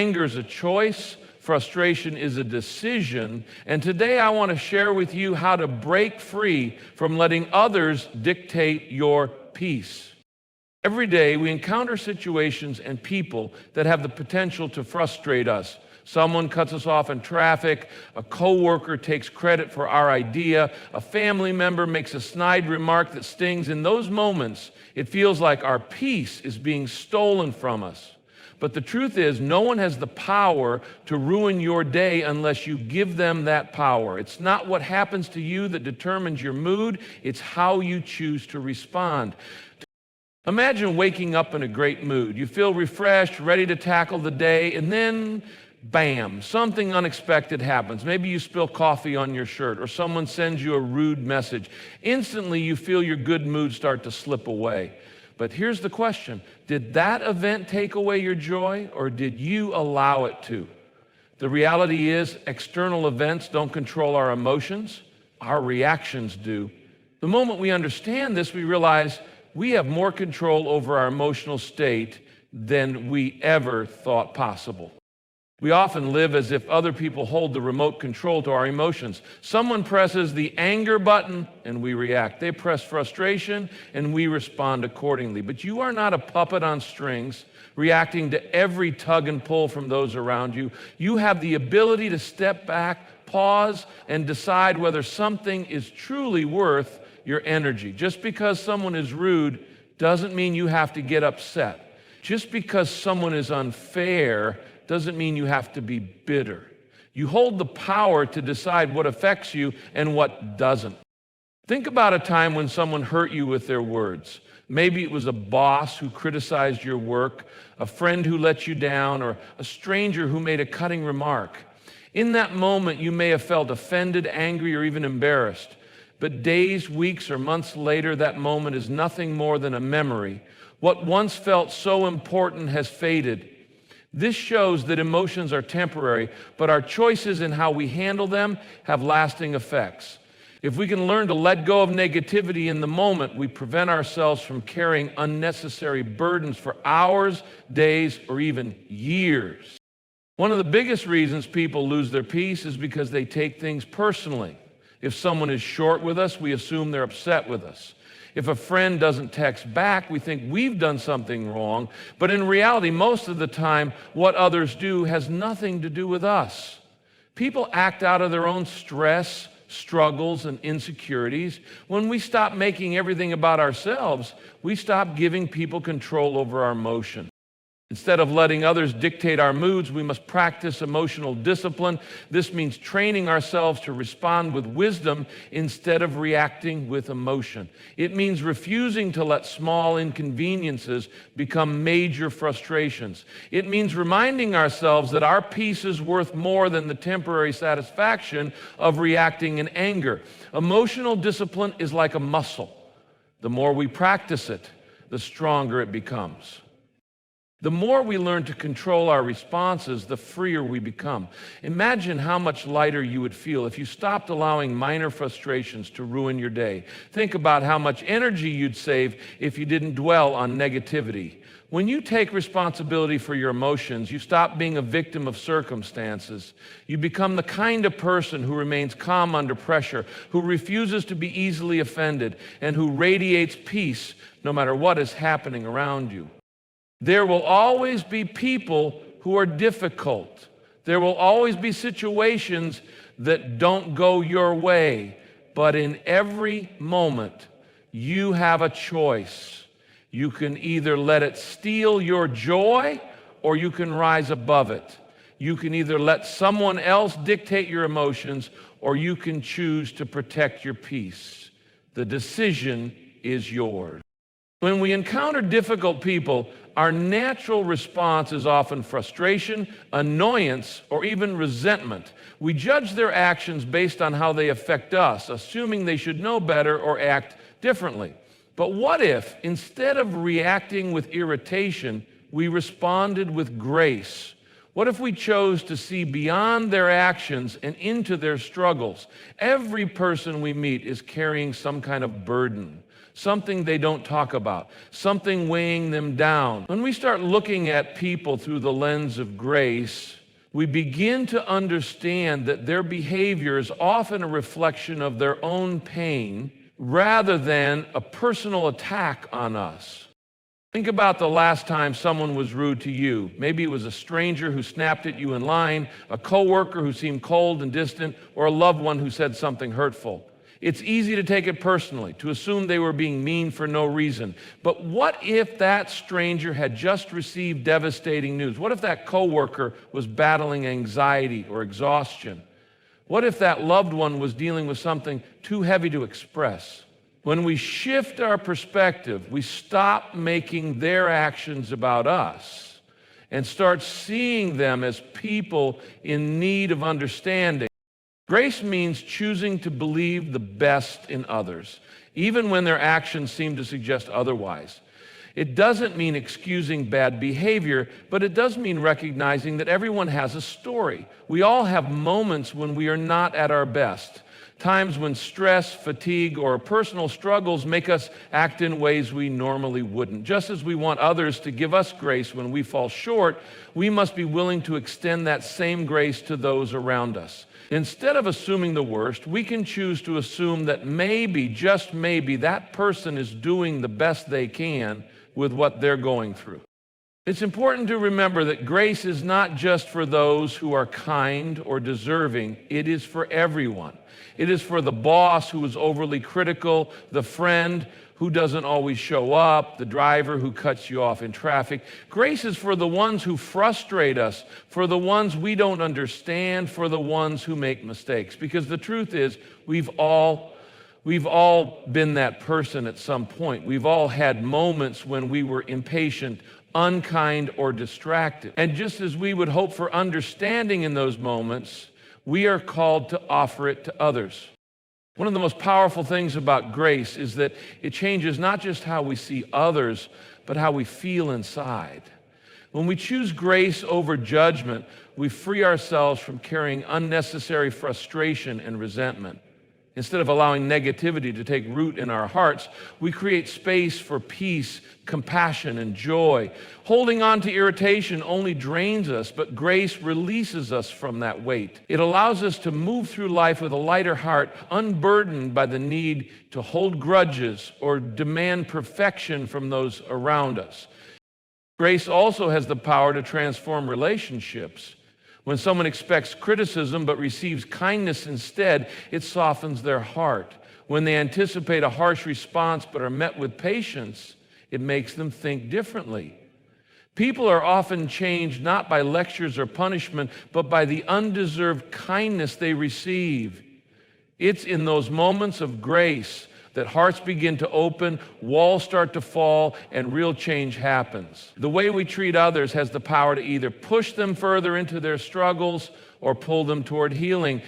Anger is a choice. Frustration is a decision. And today I want to share with you how to break free from letting others dictate your peace. Every day we encounter situations and people that have the potential to frustrate us. Someone cuts us off in traffic, a coworker takes credit for our idea, a family member makes a snide remark that stings. In those moments, it feels like our peace is being stolen from us. But the truth is, no one has the power to ruin your day unless you give them that power. It's not what happens to you that determines your mood, it's how you choose to respond. Imagine waking up in a great mood. You feel refreshed, ready to tackle the day, and then, bam, something unexpected happens. Maybe you spill coffee on your shirt, or someone sends you a rude message. Instantly, you feel your good mood start to slip away. But here's the question. Did that event take away your joy, or did you allow it to? The reality is, external events don't control our emotions. Our reactions do. The moment we understand this, we realize we have more control over our emotional state than we ever thought possible. We often live as if other people hold the remote control to our emotions. Someone presses the anger button and we react. They press frustration and we respond accordingly. But you are not a puppet on strings reacting to every tug and pull from those around you. You have the ability to step back, pause, and decide whether something is truly worth your energy. Just because someone is rude doesn't mean you have to get upset. Just because someone is unfair doesn't mean you have to be bitter. You hold the power to decide what affects you and what doesn't. Think about a time when someone hurt you with their words. Maybe it was a boss who criticized your work, a friend who let you down, or a stranger who made a cutting remark. In that moment, you may have felt offended, angry, or even embarrassed. But days, weeks, or months later, that moment is nothing more than a memory. What once felt so important has faded. This shows that emotions are temporary, but our choices in how we handle them have lasting effects. If we can learn to let go of negativity in the moment, we prevent ourselves from carrying unnecessary burdens for hours, days, or even years. One of the biggest reasons people lose their peace is because they take things personally. If someone is short with us, we assume they're upset with us. If a friend doesn't text back, we think we've done something wrong. But in reality, most of the time, what others do has nothing to do with us. People act out of their own stress, struggles, and insecurities. When we stop making everything about ourselves, we stop giving people control over our emotions. Instead of letting others dictate our moods, we must practice emotional discipline. This means training ourselves to respond with wisdom instead of reacting with emotion. It means refusing to let small inconveniences become major frustrations. It means reminding ourselves that our peace is worth more than the temporary satisfaction of reacting in anger. Emotional discipline is like a muscle. The more we practice it, the stronger it becomes. The more we learn to control our responses, the freer we become. Imagine how much lighter you would feel if you stopped allowing minor frustrations to ruin your day. Think about how much energy you'd save if you didn't dwell on negativity. When you take responsibility for your emotions, you stop being a victim of circumstances. You become the kind of person who remains calm under pressure, who refuses to be easily offended, and who radiates peace no matter what is happening around you. There will always be people who are difficult. There will always be situations that don't go your way. But in every moment, you have a choice. You can either let it steal your joy or you can rise above it. You can either let someone else dictate your emotions or you can choose to protect your peace. The decision is yours. When we encounter difficult people, our natural response is often frustration, annoyance, or even resentment. We judge their actions based on how they affect us, assuming they should know better or act differently. But what if, instead of reacting with irritation, we responded with grace? What if we chose to see beyond their actions and into their struggles? Every person we meet is carrying some kind of burden. something they don't talk about, something weighing them down. When we start looking at people through the lens of grace, we begin to understand that their behavior is often a reflection of their own pain rather than a personal attack on us. Think about the last time someone was rude to you. Maybe it was a stranger who snapped at you in line, a coworker who seemed cold and distant, or a loved one who said something hurtful. It's easy to take it personally, to assume they were being mean for no reason. But what if that stranger had just received devastating news? What if that coworker was battling anxiety or exhaustion? What if that loved one was dealing with something too heavy to express? When we shift our perspective, we stop making their actions about us and start seeing them as people in need of understanding. Grace means choosing to believe the best in others, even when their actions seem to suggest otherwise. It doesn't mean excusing bad behavior, but it does mean recognizing that everyone has a story. We all have moments when we are not at our best. Times when stress, fatigue, or personal struggles make us act in ways we normally wouldn't. Just as we want others to give us grace when we fall short, we must be willing to extend that same grace to those around us. Instead of assuming the worst, we can choose to assume that maybe, just maybe, that person is doing the best they can with what they're going through. It's important to remember that grace is not just for those who are kind or deserving. It is for everyone. It is for the boss who is overly critical, the friend who doesn't always show up, the driver who cuts you off in traffic. Grace is for the ones who frustrate us, for the ones we don't understand, for the ones who make mistakes. Because the truth is, we've all been that person at some point. We've all had moments when we were impatient, unkind, or distracted. And just as we would hope for understanding in those moments, we are called to offer it to others. One of the most powerful things about grace is that it changes not just how we see others, but how we feel inside. When we choose grace over judgment, we free ourselves from carrying unnecessary frustration and resentment. Instead of allowing negativity to take root in our hearts, we create space for peace, compassion, and joy. Holding on to irritation only drains us, but grace releases us from that weight. It allows us to move through life with a lighter heart, unburdened by the need to hold grudges or demand perfection from those around us. Grace also has the power to transform relationships. When someone expects criticism but receives kindness instead, it softens their heart. When they anticipate a harsh response but are met with patience, it makes them think differently. People are often changed not by lectures or punishment, but by the undeserved kindness they receive. It's in those moments of grace that hearts begin to open, walls start to fall, and real change happens. The way we treat others has the power to either push them further into their struggles or pull them toward healing.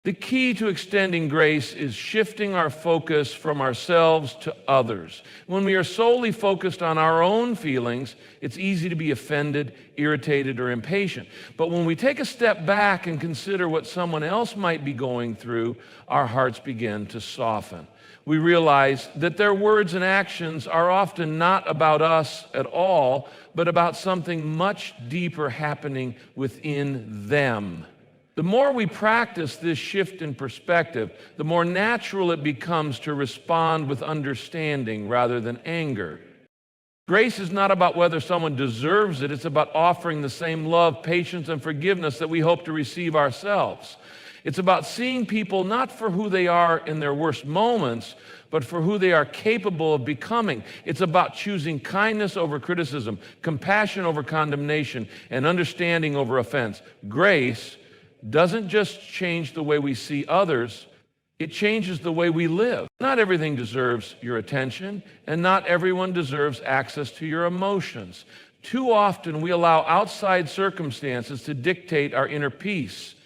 The key to extending grace is shifting our focus from ourselves to others. When we are solely focused on our own feelings, it's easy to be offended, irritated, or impatient. But when we take a step back and consider what someone else might be going through, our hearts begin to soften. We realize that their words and actions are often not about us at all, but about something much deeper happening within them. The more we practice this shift in perspective, the more natural it becomes to respond with understanding rather than anger. Grace is not about whether someone deserves it. It's about offering the same love, patience, and forgiveness that we hope to receive ourselves. It's about seeing people not for who they are in their worst moments, but for who they are capable of becoming. It's about choosing kindness over criticism, compassion over condemnation, and understanding over offense. Grace doesn't just change the way we see others, it changes the way we live. Not everything deserves your attention, and not everyone deserves access to your emotions. Too often we allow outside circumstances to dictate our inner peace.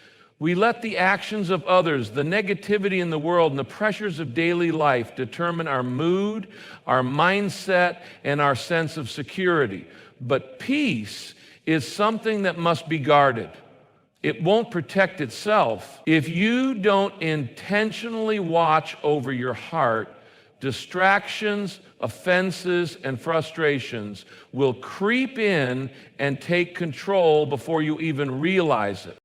We let the actions of others, the negativity in the world, and the pressures of daily life determine our mood, our mindset, and our sense of security. But peace is something that must be guarded. It won't protect itself if you don't intentionally watch over your heart distractions, offenses, and frustrations will creep in and take control before you even realize it.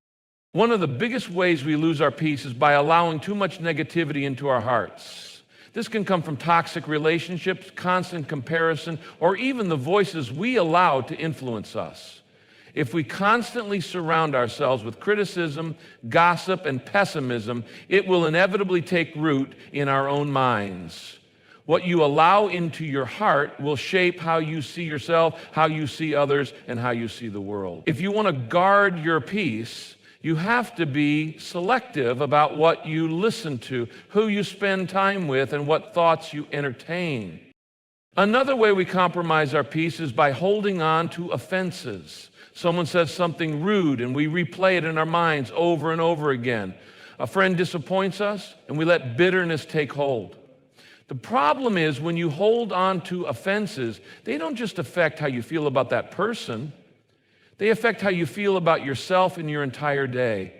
One of the biggest ways we lose our peace is by allowing too much negativity into our hearts. This can come from toxic relationships, constant comparison, or even the voices we allow to influence us. If we constantly surround ourselves with criticism, gossip, and pessimism, it will inevitably take root in our own minds. What you allow into your heart will shape how you see yourself, how you see others, and how you see the world. If you want to guard your peace, you have to be selective about what you listen to, who you spend time with, and what thoughts you entertain. Another way we compromise our peace is by holding on to offenses. Someone says something rude, and we replay it in our minds over and over again. A friend disappoints us, and we let bitterness take hold. The problem is when you hold on to offenses, they don't just affect how you feel about that person. They affect how you feel about yourself and your entire day.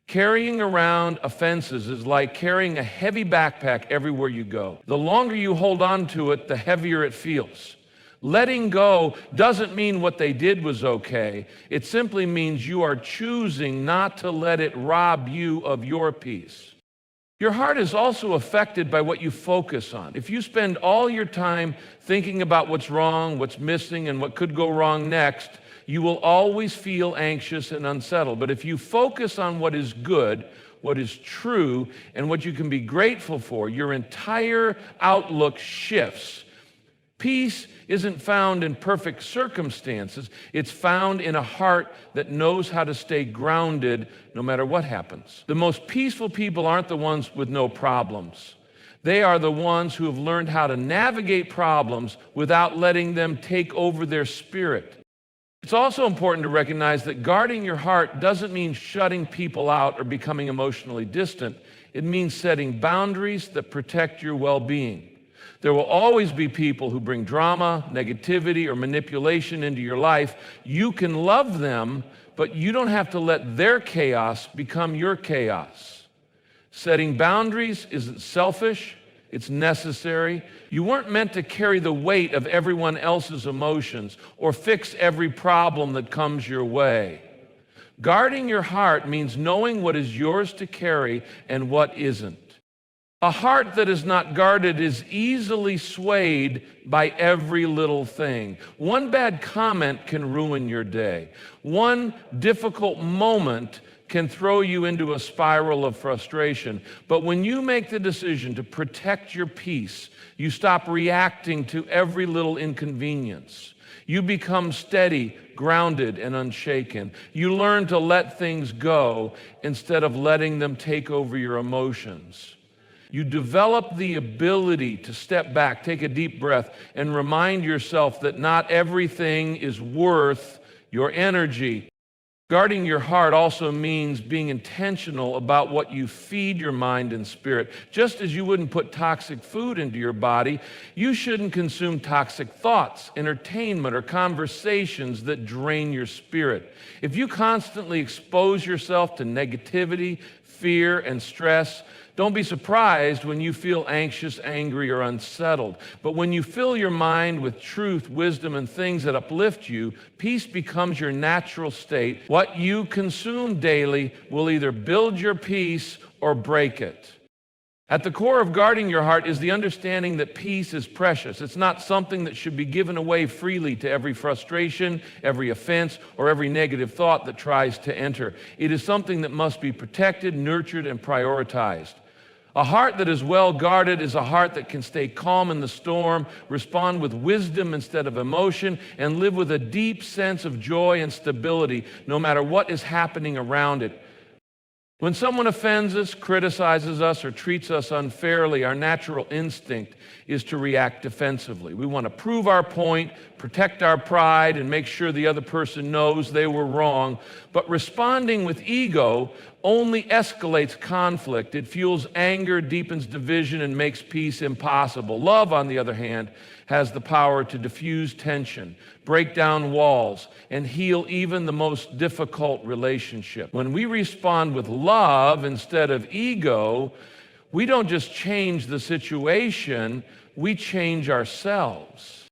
Carrying around offenses is like carrying a heavy backpack everywhere you go. The longer you hold on to it, the heavier it feels. Letting go doesn't mean what they did was okay. It simply means you are choosing not to let it rob you of your peace. Your heart is also affected by what you focus on. If you spend all your time thinking about what's wrong, what's missing, and what could go wrong next, you will always feel anxious and unsettled. But if you focus on what is good, what is true, and what you can be grateful for, your entire outlook shifts. Peace isn't found in perfect circumstances. It's found in a heart that knows how to stay grounded no matter what happens. The most peaceful people aren't the ones with no problems. They are the ones who have learned how to navigate problems without letting them take over their spirit. It's also important to recognize that guarding your heart doesn't mean shutting people out or becoming emotionally distant. It means setting boundaries that protect your well-being. There will always be people who bring drama, negativity, or manipulation into your life. You can love them, but you don't have to let their chaos become your chaos. Setting boundaries isn't selfish. It's necessary. You weren't meant to carry the weight of everyone else's emotions or fix every problem that comes your way. Guarding your heart means knowing what is yours to carry and what isn't. A heart that is not guarded is easily swayed by every little thing. One bad comment can ruin your day. One difficult moment can throw you into a spiral of frustration. But when you make the decision to protect your peace, you stop reacting to every little inconvenience. You become steady, grounded, and unshaken. You learn to let things go instead of letting them take over your emotions. You develop the ability to step back, take a deep breath, and remind yourself that not everything is worth your energy. Guarding your heart also means being intentional about what you feed your mind and spirit. Just as you wouldn't put toxic food into your body, you shouldn't consume toxic thoughts, entertainment, or conversations that drain your spirit. If you constantly expose yourself to negativity, fear, and stress, don't be surprised when you feel anxious, angry, or unsettled. But when you fill your mind with truth, wisdom, and things that uplift you, peace becomes your natural state. What you consume daily will either build your peace or break it. At the core of guarding your heart is the understanding that peace is precious. It's not something that should be given away freely to every frustration, every offense, or every negative thought that tries to enter. It is something that must be protected, nurtured, and prioritized. A heart that is well guarded is a heart that can stay calm in the storm, respond with wisdom instead of emotion, and live with a deep sense of joy and stability no matter what is happening around it. When someone offends us, criticizes us, or treats us unfairly, our natural instinct is to react defensively. We want to prove our point, protect our pride, and make sure the other person knows they were wrong. But responding with ego only escalates conflict. It fuels anger, deepens division, and makes peace impossible. Love, on the other hand, has the power to diffuse tension, break down walls, and heal even the most difficult relationship. When we respond with love instead of ego, We don't just change the situation, we change ourselves.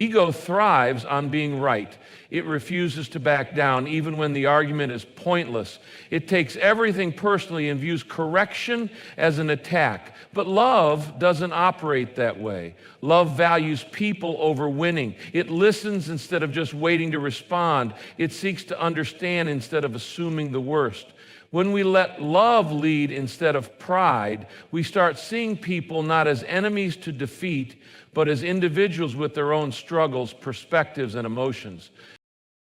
Ego thrives on being right. It refuses to back down, even when the argument is pointless. It takes everything personally and views correction as an attack. But love doesn't operate that way. Love values people over winning. It listens instead of just waiting to respond. It seeks to understand instead of assuming the worst. When we let love lead instead of pride, we start seeing people not as enemies to defeat, but as individuals with their own struggles, perspectives, and emotions.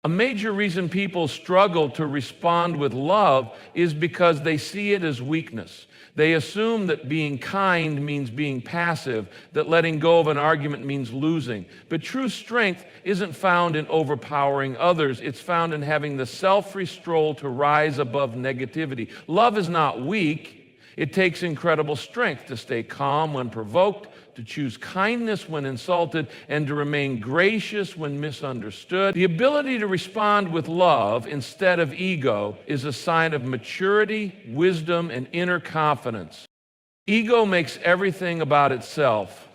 A major reason people struggle to respond with love is because they see it as weakness. They assume that being kind means being passive, that letting go of an argument means losing. But true strength isn't found in overpowering others. It's found in having the self-restraint to rise above negativity. Love is not weak. It takes incredible strength to stay calm when provoked, to choose kindness when insulted, and to remain gracious when misunderstood. The ability to respond with love instead of ego is a sign of maturity, wisdom, and inner confidence. Ego makes everything about itself.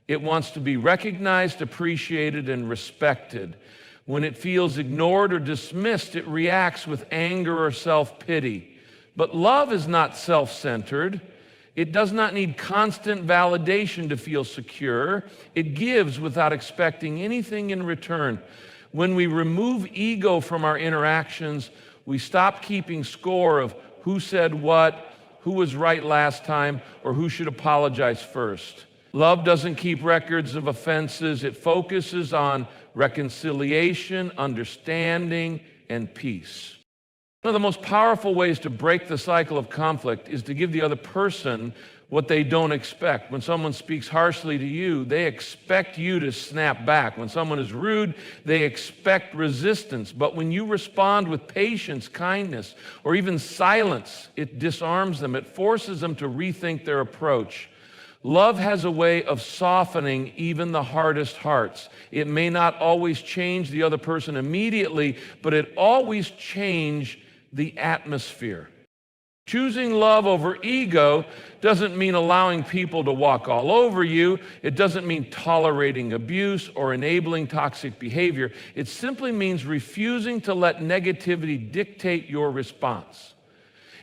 It wants to be recognized, appreciated, and respected. When it feels ignored or dismissed, it reacts with anger or self-pity. But love is not self-centered. It does not need constant validation to feel secure. It gives without expecting anything in return. When we remove ego from our interactions, we stop keeping score of who said what, who was right last time, or who should apologize first. Love doesn't keep records of offenses. It focuses on reconciliation, understanding, and peace. One of the most powerful ways to break the cycle of conflict is to give the other person what they don't expect. When someone speaks harshly to you, they expect you to snap back. When someone is rude, they expect resistance. But when you respond with patience, kindness, or even silence, it disarms them. It forces them to rethink their approach. Love has a way of softening even the hardest hearts. It may not always change the other person immediately, but it always changes the atmosphere. Choosing love over ego doesn't mean allowing people to walk all over you. It doesn't mean tolerating abuse or enabling toxic behavior. It simply means refusing to let negativity dictate your response.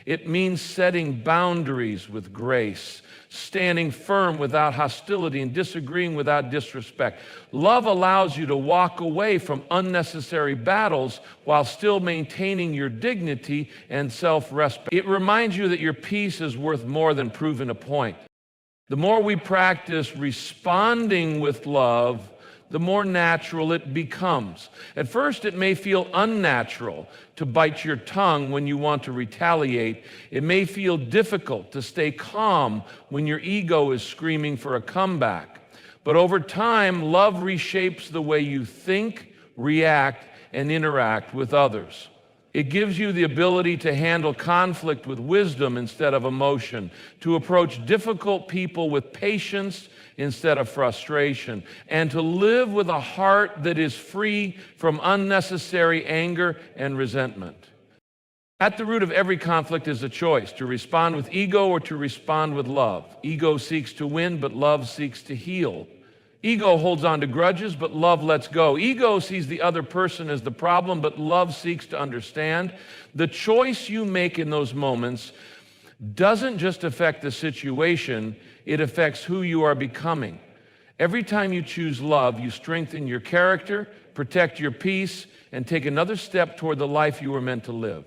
It means setting boundaries with grace, standing firm without hostility, and disagreeing without disrespect. Love allows you to walk away from unnecessary battles while still maintaining your dignity and self-respect. It reminds you that your peace is worth more than proving a point. The more we practice responding with love, the more natural it becomes. At first, it may feel unnatural to bite your tongue when you want to retaliate. It may feel difficult to stay calm when your ego is screaming for a comeback. But over time, love reshapes the way you think, react, and interact with others. It gives you the ability to handle conflict with wisdom instead of emotion, to approach difficult people with patience instead of frustration, and to live with a heart that is free from unnecessary anger and resentment. At the root of every conflict is a choice, to respond with ego or to respond with love. Ego seeks to win, but love seeks to heal. Ego holds on to grudges, but love lets go. Ego sees the other person as the problem, but love seeks to understand. The choice you make in those moments doesn't just affect the situation, it affects who you are becoming. Every time you choose love, you strengthen your character, protect your peace, and take another step toward the life you were meant to live.